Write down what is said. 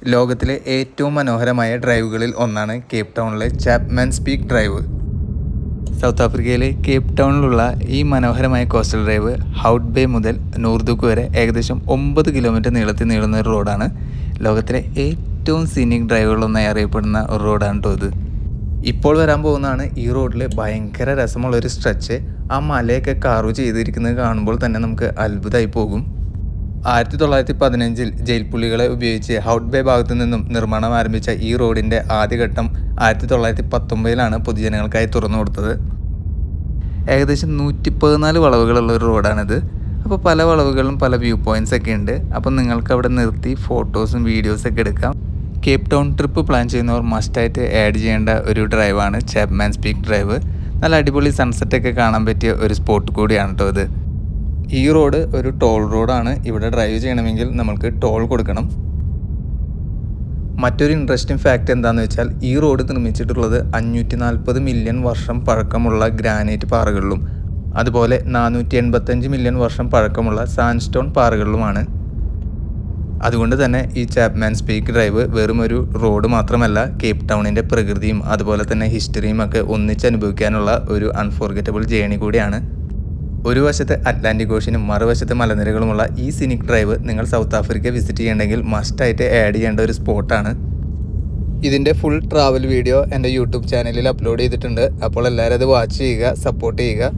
ലോകത്തിലെ ഏറ്റവും മനോഹരമായ ഡ്രൈവുകളിൽ ഒന്നാണ് കേപ്പ് ടൗണിലെ ചാപ്മാൻസ് പീക്ക് ഡ്രൈവ്. സൗത്ത് ആഫ്രിക്കയിലെ കേപ്പ് ടൗണിലുള്ള ഈ മനോഹരമായ കോസ്റ്റൽ ഡ്രൈവ് ഹൗട്ട് ബേ മുതൽ നൂർദുക്ക് വരെ ഏകദേശം 9 കിലോമീറ്റർ നീളത്തിൽ നീളുന്ന ഒരു റോഡാണ്. ലോകത്തിലെ ഏറ്റവും സീനിക് ഡ്രൈവുകളൊന്നായി അറിയപ്പെടുന്ന ഒരു റോഡാണ് കേട്ടോ ഇത്. ഇപ്പോൾ വരാൻ പോകുന്നതാണ് ഈ റോഡിൽ ഭയങ്കര രസമുള്ളൊരു സ്ട്രെച്ച്. ആ മലയൊക്കെ കാർവ് ചെയ്തിരിക്കുന്നത് കാണുമ്പോൾ തന്നെ നമുക്ക് അത്ഭുതമായി പോകും. 1915 ജയിൽ പുള്ളികളെ ഉപയോഗിച്ച് ഹൗട്ട് ബേ ഭാഗത്തു നിന്നും നിർമ്മാണം ആരംഭിച്ച ഈ റോഡിൻ്റെ ആദ്യഘട്ടം 1919 പൊതുജനങ്ങൾക്കായി തുറന്നു കൊടുത്തത്. ഏകദേശം 114 വളവുകളുള്ള ഒരു റോഡാണിത്. അപ്പോൾ പല വളവുകളിലും പല വ്യൂ പോയിൻറ്റ്സ് ഒക്കെ ഉണ്ട്. അപ്പോൾ നിങ്ങൾക്ക് അവിടെ നിർത്തി ഫോട്ടോസും വീഡിയോസൊക്കെ എടുക്കാം. കേപ്പ് ടൗൺ ട്രിപ്പ് പ്ലാൻ ചെയ്യുന്നവർ മസ്റ്റായിട്ട് ആഡ് ചെയ്യേണ്ട ഒരു ഡ്രൈവാണ് ചാപ്മാൻസ് പീക്ക് ഡ്രൈവ്. നല്ല അടിപൊളി സൺസെറ്റൊക്കെ കാണാൻ പറ്റിയ ഒരു സ്പോട്ട് കൂടിയാണ് കേട്ടോ ഇത്. ഈ റോഡ് ഒരു ടോൾ റോഡാണ്. ഇവിടെ ഡ്രൈവ് ചെയ്യണമെങ്കിൽ നമ്മൾക്ക് ടോൾ കൊടുക്കണം. മറ്റൊരു ഇൻട്രസ്റ്റിംഗ് ഫാക്റ്റ് എന്താണെന്ന് വെച്ചാൽ ഈ റോഡ് നിർമ്മിച്ചിട്ടുള്ളത് 540 മില്യൺ വർഷം പഴക്കമുള്ള ഗ്രാനൈറ്റ് പാറകളിലും അതുപോലെ 485 മില്യൺ വർഷം പഴക്കമുള്ള സാൻഡ്സ്റ്റോൺ പാറകളിലുമാണ്. അതുകൊണ്ട് തന്നെ ഈ ചാപ്മാൻസ് പീക്ക് ഡ്രൈവ് വെറും ഒരു റോഡ് മാത്രമല്ല, കേപ്പ് ടൗണിൻ്റെ പ്രകൃതിയും അതുപോലെ തന്നെ ഹിസ്റ്ററിയും ഒക്കെ ഒന്നിച്ചനുഭവിക്കാനുള്ള ഒരു അൺഫോർഗറ്റബിൾ ജേണി കൂടിയാണ്. ഒരു വശത്ത് അറ്റ്ലാന്റിക് ഓഷ്യനും മറുവശത്ത് മലനിരകളുമുള്ള ഈ സിനിക് ഡ്രൈവ് നിങ്ങൾ സൗത്ത് ആഫ്രിക്ക വിസിറ്റ് ചെയ്യണമെങ്കിൽ മസ്റ്റായിട്ട് ആഡ് ചെയ്യേണ്ട ഒരു സ്പോട്ടാണ്. ഇതിൻ്റെ ഫുൾ ട്രാവൽ വീഡിയോ എൻ്റെ യൂട്യൂബ് ചാനലിൽ അപ്ലോഡ് ചെയ്തിട്ടുണ്ട്. അപ്പോൾ എല്ലാവരും അത് വാച്ച് ചെയ്യുക, സപ്പോർട്ട് ചെയ്യുക.